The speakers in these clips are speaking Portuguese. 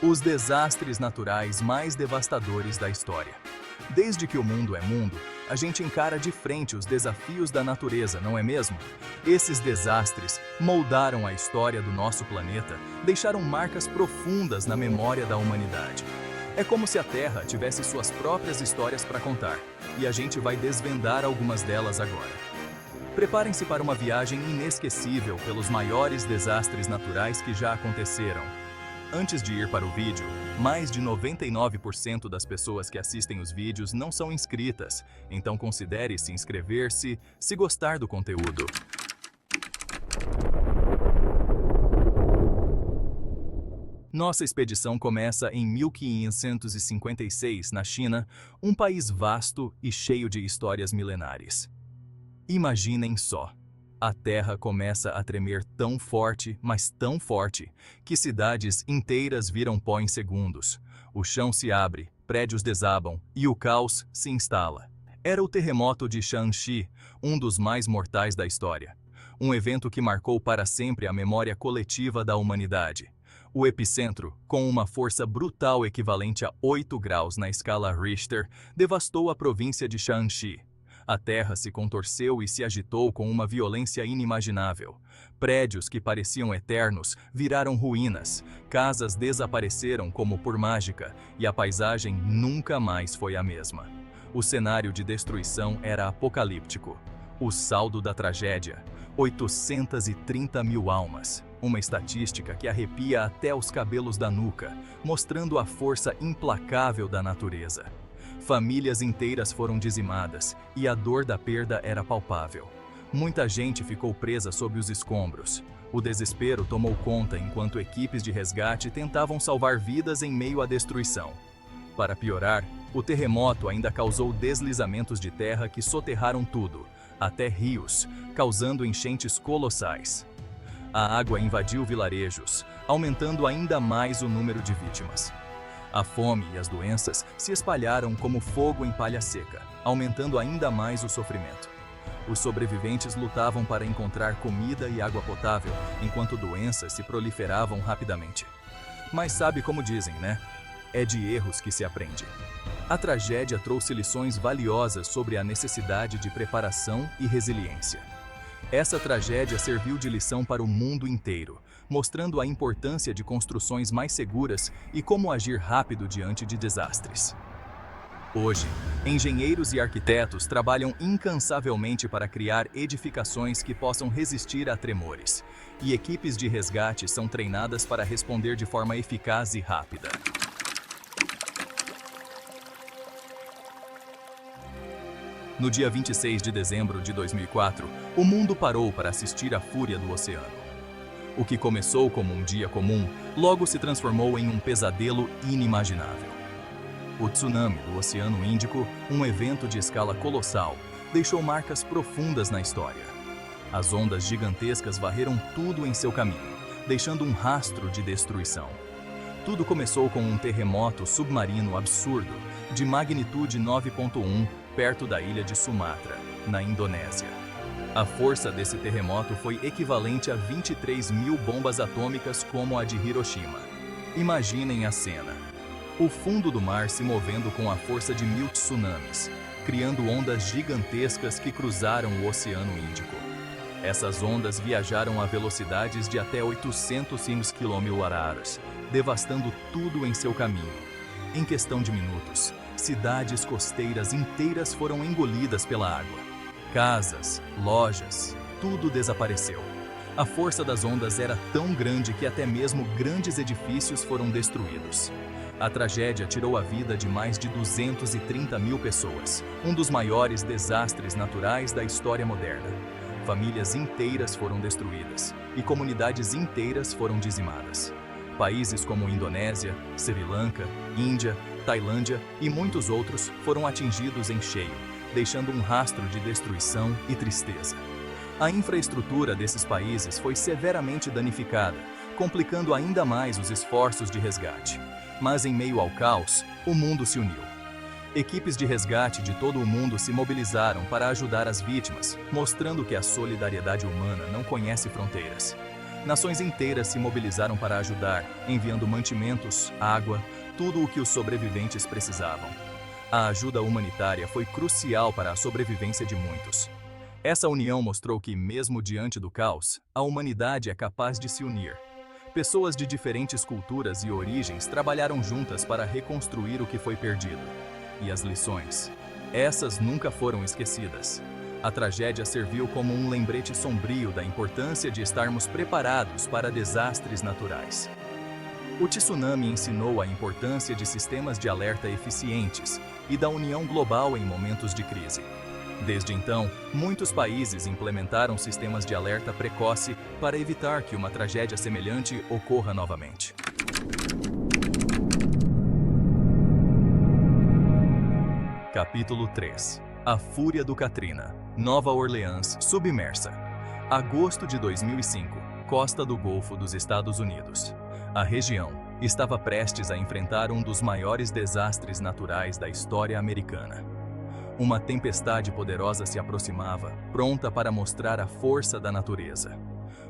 Os desastres naturais mais devastadores da história. Desde que o mundo é mundo, a gente encara de frente os desafios da natureza, não é mesmo? Esses desastres moldaram a história do nosso planeta, deixaram marcas profundas na memória da humanidade. É como se a Terra tivesse suas próprias histórias para contar, e a gente vai desvendar algumas delas agora. Preparem-se para uma viagem inesquecível pelos maiores desastres naturais que já aconteceram. Antes de ir para o vídeo, mais de 99% das pessoas que assistem os vídeos não são inscritas, então considere se inscrever-se se gostar do conteúdo. Nossa expedição começa em 1556, na China, um país vasto e cheio de histórias milenares. Imaginem só. A Terra começa a tremer tão forte, mas tão forte, que cidades inteiras viram pó em segundos. O chão se abre, prédios desabam e o caos se instala. Era o terremoto de Shanxi, um dos mais mortais da história. Um evento que marcou para sempre a memória coletiva da humanidade. O epicentro, com uma força brutal equivalente a 8 graus na escala Richter, devastou a província de Shanxi. A terra se contorceu e se agitou com uma violência inimaginável. Prédios que pareciam eternos viraram ruínas, casas desapareceram como por mágica e a paisagem nunca mais foi a mesma. O cenário de destruição era apocalíptico. O saldo da tragédia: 830 mil almas. Uma estatística que arrepia até os cabelos da nuca, mostrando a força implacável da natureza. Famílias inteiras foram dizimadas e a dor da perda era palpável. Muita gente ficou presa sob os escombros. O desespero tomou conta enquanto equipes de resgate tentavam salvar vidas em meio à destruição. Para piorar, o terremoto ainda causou deslizamentos de terra que soterraram tudo, até rios, causando enchentes colossais. A água invadiu vilarejos, aumentando ainda mais o número de vítimas. A fome e as doenças se espalharam como fogo em palha seca, aumentando ainda mais o sofrimento. Os sobreviventes lutavam para encontrar comida e água potável, enquanto doenças se proliferavam rapidamente. Mas sabe como dizem, né? É de erros que se aprende. A tragédia trouxe lições valiosas sobre a necessidade de preparação e resiliência. Essa tragédia serviu de lição para o mundo inteiro, mostrando a importância de construções mais seguras e como agir rápido diante de desastres. Hoje, engenheiros e arquitetos trabalham incansavelmente para criar edificações que possam resistir a tremores, e equipes de resgate são treinadas para responder de forma eficaz e rápida. No dia 26 de dezembro de 2004, o mundo parou para assistir à fúria do oceano. O que começou como um dia comum, logo se transformou em um pesadelo inimaginável. O tsunami do Oceano Índico, um evento de escala colossal, deixou marcas profundas na história. As ondas gigantescas varreram tudo em seu caminho, deixando um rastro de destruição. Tudo começou com um terremoto submarino absurdo, de magnitude 9.1, perto da ilha de Sumatra, na Indonésia. A força desse terremoto foi equivalente a 23 mil bombas atômicas como a de Hiroshima. Imaginem a cena. O fundo do mar se movendo com a força de 1000 tsunamis, criando ondas gigantescas que cruzaram o Oceano Índico. Essas ondas viajaram a velocidades de até 800 km/h, devastando tudo em seu caminho. Em questão de minutos, cidades costeiras inteiras foram engolidas pela água. Casas, lojas, tudo desapareceu. A força das ondas era tão grande que até mesmo grandes edifícios foram destruídos. A tragédia tirou a vida de mais de 230 mil pessoas, um dos maiores desastres naturais da história moderna. Famílias inteiras foram destruídas e comunidades inteiras foram dizimadas. Países como Indonésia, Sri Lanka, Índia, Tailândia e muitos outros foram atingidos em cheio, deixando um rastro de destruição e tristeza. A infraestrutura desses países foi severamente danificada, complicando ainda mais os esforços de resgate. Mas em meio ao caos, o mundo se uniu. Equipes de resgate de todo o mundo se mobilizaram para ajudar as vítimas, mostrando que a solidariedade humana não conhece fronteiras. Nações inteiras se mobilizaram para ajudar, enviando mantimentos, água, tudo o que os sobreviventes precisavam. A ajuda humanitária foi crucial para a sobrevivência de muitos. Essa união mostrou que, mesmo diante do caos, a humanidade é capaz de se unir. Pessoas de diferentes culturas e origens trabalharam juntas para reconstruir o que foi perdido. E as lições? Essas nunca foram esquecidas. A tragédia serviu como um lembrete sombrio da importância de estarmos preparados para desastres naturais. O tsunami ensinou a importância de sistemas de alerta eficientes e da união global em momentos de crise. Desde então, muitos países implementaram sistemas de alerta precoce para evitar que uma tragédia semelhante ocorra novamente. Capítulo 3. A Fúria do Katrina. Nova Orleans submersa. Agosto de 2005. Costa do Golfo dos Estados Unidos. A região estava prestes a enfrentar um dos maiores desastres naturais da história americana. Uma tempestade poderosa se aproximava, pronta para mostrar a força da natureza.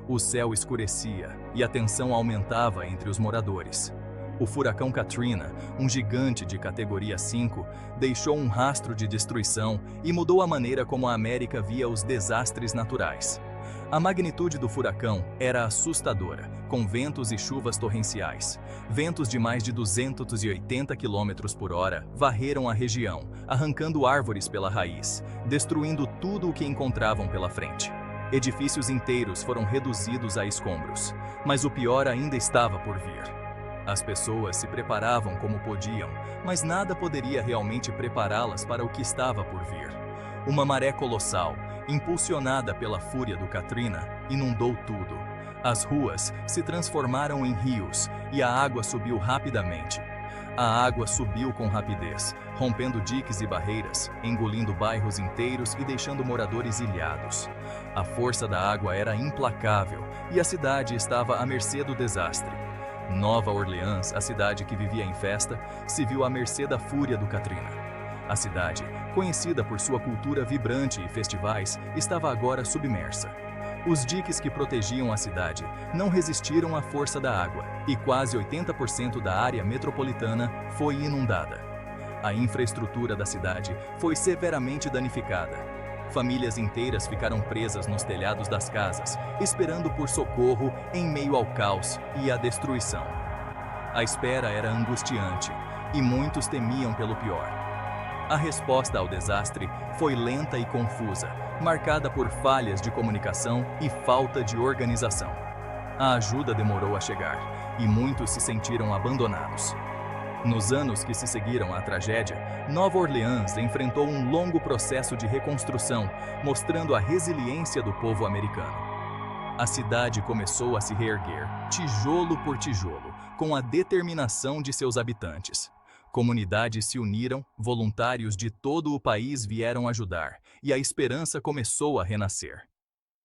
O céu escurecia e a tensão aumentava entre os moradores. O furacão Katrina, um gigante de categoria 5, deixou um rastro de destruição e mudou a maneira como a América via os desastres naturais. A magnitude do furacão era assustadora, com ventos e chuvas torrenciais. Ventos de mais de 280 km por hora varreram a região, arrancando árvores pela raiz, destruindo tudo o que encontravam pela frente. Edifícios inteiros foram reduzidos a escombros, mas o pior ainda estava por vir. As pessoas se preparavam como podiam, mas nada poderia realmente prepará-las para o que estava por vir. Uma maré colossal, impulsionada pela fúria do Katrina, inundou tudo. As ruas se transformaram em rios e a água subiu rapidamente. A água subiu com rapidez, rompendo diques e barreiras, engolindo bairros inteiros e deixando moradores ilhados. A força da água era implacável e a cidade estava à mercê do desastre. Nova Orleans, a cidade que vivia em festa, se viu à mercê da fúria do Katrina. A cidade, conhecida por sua cultura vibrante e festivais, estava agora submersa. Os diques que protegiam a cidade não resistiram à força da água e quase 80% da área metropolitana foi inundada. A infraestrutura da cidade foi severamente danificada. Famílias inteiras ficaram presas nos telhados das casas, esperando por socorro em meio ao caos e à destruição. A espera era angustiante e muitos temiam pelo pior. A resposta ao desastre foi lenta e confusa, marcada por falhas de comunicação e falta de organização. A ajuda demorou a chegar e muitos se sentiram abandonados. Nos anos que se seguiram à tragédia, Nova Orleans enfrentou um longo processo de reconstrução, mostrando a resiliência do povo americano. A cidade começou a se reerguer, tijolo por tijolo, com a determinação de seus habitantes. Comunidades se uniram, voluntários de todo o país vieram ajudar, e a esperança começou a renascer.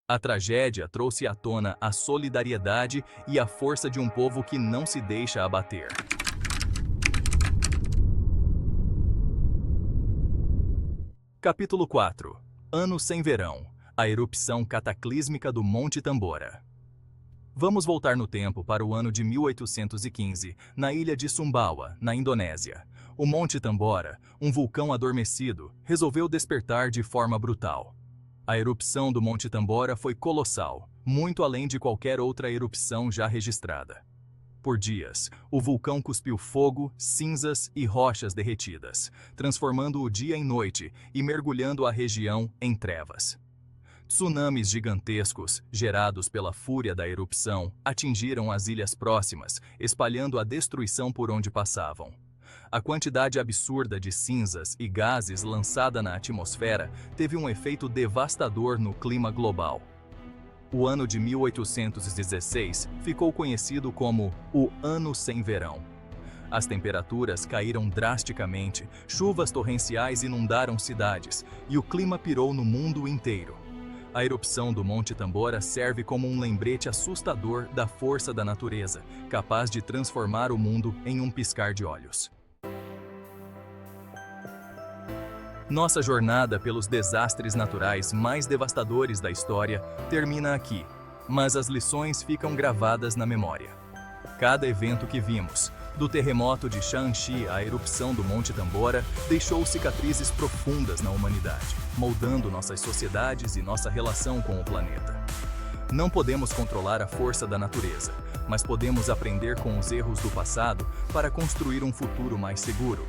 A tragédia trouxe à tona a solidariedade e a força de um povo que não se deixa abater. Capítulo 4. Ano sem verão. A erupção cataclísmica do Monte Tambora. Vamos voltar no tempo para o ano de 1815, na ilha de Sumbawa, na Indonésia. O Monte Tambora, um vulcão adormecido, resolveu despertar de forma brutal. A erupção do Monte Tambora foi colossal, muito além de qualquer outra erupção já registrada. Por dias, o vulcão cuspiu fogo, cinzas e rochas derretidas, transformando o dia em noite e mergulhando a região em trevas. Tsunamis gigantescos, gerados pela fúria da erupção, atingiram as ilhas próximas, espalhando a destruição por onde passavam. A quantidade absurda de cinzas e gases lançada na atmosfera teve um efeito devastador no clima global. O ano de 1816 ficou conhecido como o Ano Sem Verão. As temperaturas caíram drasticamente, chuvas torrenciais inundaram cidades e o clima pirou no mundo inteiro. A erupção do Monte Tambora serve como um lembrete assustador da força da natureza, capaz de transformar o mundo em um piscar de olhos. Nossa jornada pelos desastres naturais mais devastadores da história termina aqui. mas as lições ficam gravadas na memória. Cada evento que vimos, do terremoto de Shanxi à erupção do Monte Tambora, deixou cicatrizes profundas na humanidade, moldando nossas sociedades e nossa relação com o planeta. Não podemos controlar a força da natureza, mas podemos aprender com os erros do passado para construir um futuro mais seguro.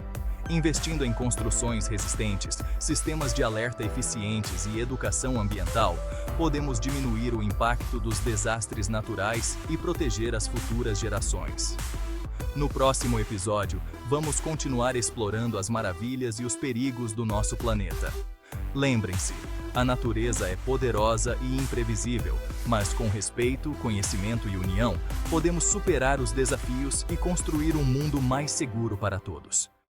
Investindo em construções resistentes, sistemas de alerta eficientes e educação ambiental, podemos diminuir o impacto dos desastres naturais e proteger as futuras gerações. No próximo episódio, vamos continuar explorando as maravilhas e os perigos do nosso planeta. Lembrem-se, a natureza é poderosa e imprevisível, mas com respeito, conhecimento e união, podemos superar os desafios e construir um mundo mais seguro para todos.